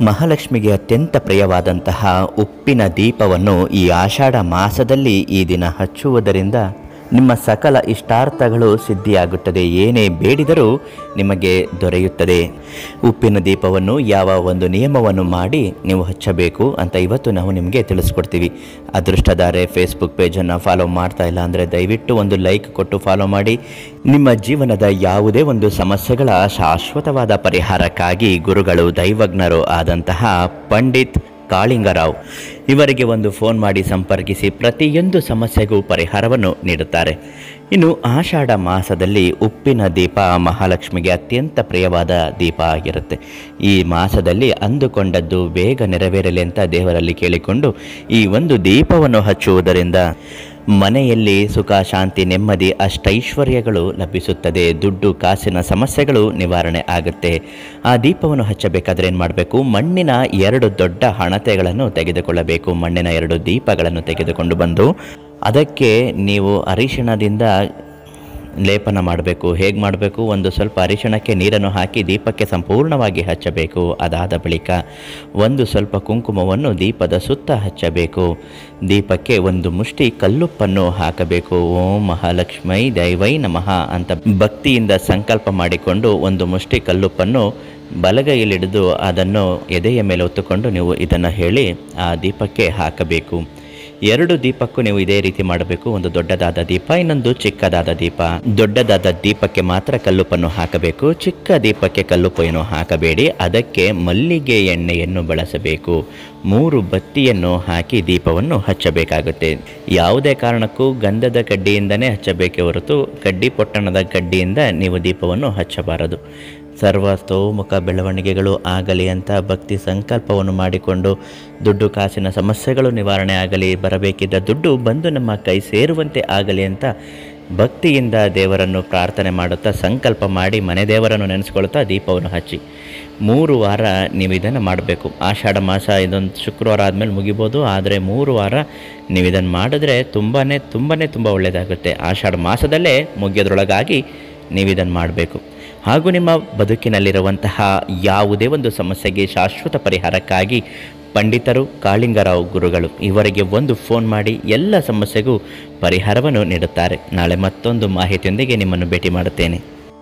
ಮಹಾಲಕ್ಷ್ಮಿಗೆ ಅತ್ಯಂತ ಪ್ರಿಯವಾದಂತಹ ಉಪ್ಪಿನ ದೀಪವನ್ನು ಈ ಆಷಾಢ ಮಾಸದಲ್ಲಿ ಈ ದಿನ ಹಚ್ಚುವುದರಿಂದ ನಿಮ್ಮ ಸಕಲ ಇಷ್ಟಾರ್ಥಗಳು ಸಿದ್ಧಿಯಾಗುತ್ತದೆ. ಏನೇ ಬೇಡಿದರೂ ನಿಮಗೆ ದೊರೆಯುತ್ತದೆ. ಉಪ್ಪಿನ ದೀಪವನ್ನು ಯಾವ ಒಂದು ನಿಯಮವನ್ನು ಮಾಡಿ ನೀವು ಹಚ್ಚಬೇಕು ಅಂತ ಇವತ್ತು ನಾವು ನಿಮಗೆ ತಿಳಿಸ್ಕೊಡ್ತೀವಿ. ಅದೃಷ್ಟಧಾರೆ ಫೇಸ್ಬುಕ್ ಪೇಜನ್ನು ಫಾಲೋ ಮಾಡ್ತಾ ಇಲ್ಲ ಅಂದರೆ ದಯವಿಟ್ಟು ಒಂದು ಲೈಕ್ ಕೊಟ್ಟು ಫಾಲೋ ಮಾಡಿ. ನಿಮ್ಮ ಜೀವನದ ಯಾವುದೇ ಒಂದು ಸಮಸ್ಯೆಗಳ ಶಾಶ್ವತವಾದ ಪರಿಹಾರಕ್ಕಾಗಿ ಗುರುಗಳು ದೈವಜ್ಞರು ಆದಂತಹ ಪಂಡಿತ್ ಕಾಳಿಂಗರಾವ್ ಇವರಿಗೆ ಒಂದು ಫೋನ್ ಮಾಡಿ ಸಂಪರ್ಕಿಸಿ ಪ್ರತಿಯೊಂದು ಸಮಸ್ಯೆಗೂ ಪರಿಹಾರವನ್ನು ನೀಡುತ್ತಾರೆ. ಇನ್ನು ಆಷಾಢ ಮಾಸದಲ್ಲಿ ಉಪ್ಪಿನ ದೀಪ ಮಹಾಲಕ್ಷ್ಮಿಗೆ ಅತ್ಯಂತ ಪ್ರಿಯವಾದ ದೀಪ ಆಗಿರುತ್ತೆ. ಈ ಮಾಸದಲ್ಲಿ ಅಂದುಕೊಂಡದ್ದು ಬೇಗ ನೆರವೇರಲಿ ಅಂತ ದೇವರಲ್ಲಿ ಕೇಳಿಕೊಂಡು ಈ ಒಂದು ದೀಪವನ್ನು ಹಚ್ಚುವುದರಿಂದ ಮನೆಯಲ್ಲಿ ಸುಖ, ಶಾಂತಿ, ನೆಮ್ಮದಿ, ಅಷ್ಟೈಶ್ವರ್ಯಗಳು ಲಭಿಸುತ್ತದೆ. ದುಡ್ಡು ಕಾಸಿನ ಸಮಸ್ಯೆಗಳು ನಿವಾರಣೆ ಆಗುತ್ತೆ. ಆ ದೀಪವನ್ನು ಹಚ್ಚಬೇಕಾದ್ರೆ ಏನು ಮಾಡಬೇಕು? ಮಣ್ಣಿನ 2 ದೊಡ್ಡ ಹಣತೆಗಳನ್ನು ತೆಗೆದುಕೊಳ್ಳಬೇಕು. ಮಣ್ಣಿನ 2 ದೀಪಗಳನ್ನು ತೆಗೆದುಕೊಂಡು ಬಂದು ಅದಕ್ಕೆ ನೀವು ಅರಿಶಿಣದಿಂದ ಲೇಪನ ಮಾಡಬೇಕು. ಹೇಗೆ ಮಾಡಬೇಕು? ಒಂದು ಸ್ವಲ್ಪ ಅರಿಶಿಣಕ್ಕೆ ನೀರನ್ನು ಹಾಕಿ ದೀಪಕ್ಕೆ ಸಂಪೂರ್ಣವಾಗಿ ಹಚ್ಚಬೇಕು. ಅದಾದ ಬಳಿಕ ಒಂದು ಸ್ವಲ್ಪ ಕುಂಕುಮವನ್ನು ದೀಪದ ಸುತ್ತ ಹಚ್ಚಬೇಕು. ದೀಪಕ್ಕೆ ಒಂದು ಮುಷ್ಟಿ ಕಲ್ಲುಪ್ಪನ್ನು ಹಾಕಬೇಕು. ಓಂ ಮಹಾಲಕ್ಷ್ಮೈ ದೈವೈ ನಮಃ ಅಂತ ಭಕ್ತಿಯಿಂದ ಸಂಕಲ್ಪ ಮಾಡಿಕೊಂಡು ಒಂದು ಮುಷ್ಟಿ ಕಲ್ಲುಪ್ಪನ್ನು ಬಲಗೈಯಲ್ಲಿಡಿದು ಅದನ್ನು ಎದೆಯ ಮೇಲೆ ಹೊತ್ತುಕೊಂಡು ನೀವು ಇದನ್ನು ಹೇಳಿ ಆ ದೀಪಕ್ಕೆ ಹಾಕಬೇಕು. 2 ದೀಪಕ್ಕೂ ನೀವು ಇದೇ ರೀತಿ ಮಾಡಬೇಕು. ಒಂದು ದೊಡ್ಡದಾದ ದೀಪ, ಇನ್ನೊಂದು ಚಿಕ್ಕದಾದ ದೀಪ. ದೊಡ್ಡದಾದ ದೀಪಕ್ಕೆ ಮಾತ್ರ ಕಲ್ಲುಪ್ಪನ್ನು ಹಾಕಬೇಕು. ಚಿಕ್ಕ ದೀಪಕ್ಕೆ ಕಲ್ಲುಪ್ಪನ್ನು ಹಾಕಬೇಡಿ. ಅದಕ್ಕೆ ಮಲ್ಲಿಗೆ ಎಣ್ಣೆಯನ್ನು ಬಳಸಬೇಕು. 3 ಬತ್ತಿಯನ್ನು ಹಾಕಿ ದೀಪವನ್ನು ಹಚ್ಚಬೇಕಾಗುತ್ತೆ. ಯಾವುದೇ ಕಾರಣಕ್ಕೂ ಗಂಧದ ಕಡ್ಡಿಯಿಂದನೇ ಹಚ್ಚಬೇಕೇ ಹೊರತು ಕಡ್ಡಿ ಪೊಟ್ಟಣದ ಕಡ್ಡಿಯಿಂದ ನೀವು ದೀಪವನ್ನು ಹಚ್ಚಬಾರದು. ಸರ್ವತೋಮುಖ ಬೆಳವಣಿಗೆಗಳು ಆಗಲಿ ಅಂತ ಭಕ್ತಿ ಸಂಕಲ್ಪವನ್ನು ಮಾಡಿಕೊಂಡು ದುಡ್ಡು ಕಾಸಿನ ಸಮಸ್ಯೆಗಳು ನಿವಾರಣೆ ಆಗಲಿ, ಬರಬೇಕಿದ್ದ ದುಡ್ಡು ಬಂದು ನಮ್ಮ ಕೈ ಸೇರುವಂತೆ ಆಗಲಿ ಅಂತ ಭಕ್ತಿಯಿಂದ ದೇವರನ್ನು ಪ್ರಾರ್ಥನೆ ಮಾಡುತ್ತಾ ಸಂಕಲ್ಪ ಮಾಡಿ ಮನೆ ದೇವರನ್ನು ನೆನೆಸ್ಕೊಳ್ತಾ ದೀಪವನ್ನು ಹಚ್ಚಿ 3 ವಾರ ನೀವು ಇದನ್ನು ಮಾಡಬೇಕು. ಆಷಾಢ ಮಾಸ ಇದೊಂದು ಶುಕ್ರವಾರ ಆದಮೇಲೆ ಮುಗಿಬೋದು. ಆದರೆ 3 ವಾರ ನೀವು ಇದನ್ನು ಮಾಡಿದ್ರೆ ತುಂಬ ಒಳ್ಳೆಯದಾಗುತ್ತೆ. ಆಷಾಢ ಮಾಸದಲ್ಲೇ ಮುಗಿಯೋದ್ರೊಳಗಾಗಿ ನೀವು ಇದನ್ನು ಮಾಡಬೇಕು. ಹಾಗೂ ನಿಮ್ಮ ಬದುಕಿನಲ್ಲಿರುವಂತಹ ಯಾವುದೇ ಒಂದು ಸಮಸ್ಯೆಗೆ ಶಾಶ್ವತ ಪರಿಹಾರಕ್ಕಾಗಿ ಪಂಡಿತರು ಕಾಳಿಂಗರಾವ್ ಗುರುಗಳು ಇವರಿಗೆ ಒಂದು ಫೋನ್ ಮಾಡಿ ಎಲ್ಲ ಸಮಸ್ಯೆಗೂ ಪರಿಹಾರವನ್ನು ನೀಡುತ್ತಾರೆ. ನಾಳೆ ಮತ್ತೊಂದು ಮಾಹಿತಿಯೊಂದಿಗೆ ನಿಮ್ಮನ್ನು ಭೇಟಿ ಮಾಡುತ್ತೇನೆ.